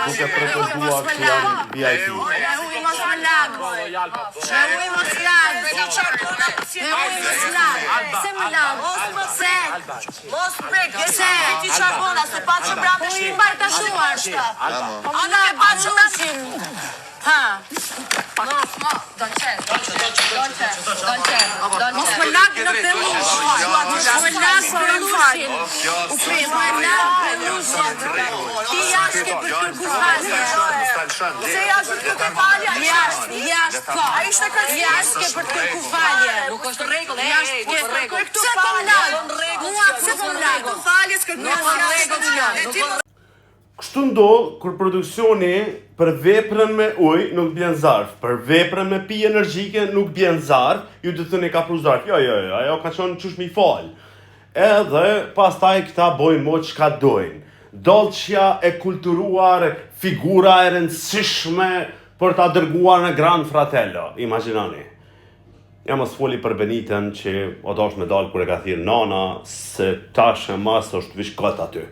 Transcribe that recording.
Duke pretenduar që janë VIP. Mos më lagë në pelush. Ti jashtë ke për kërku falje. Se jashtë ke për falje. Jashtë ka. Jashtë ke për kërku falje. Nuk është rregull. Jashtë ke për kërku falje. Mua pse po më lagë? Faljes kërku falje. Kështu ndodh kur produksioni për veprën me ujë nuk bjen zarf, për veprën me pijë energjike nuk bjen zarf, ju të thëni ka pru zarf, jo, ajo ka qonë qysh mi fal. Edhe pastaj këta bojnë mo çka dojnë. Dolçja e kulturuar, figura e rëndësishme për ta dërguar në Grand Fratello, imagjinoni. Ja mos foli për Benitën që o dosh me dalë kur e ka thirë nana, se tash e mas është vish kot aty.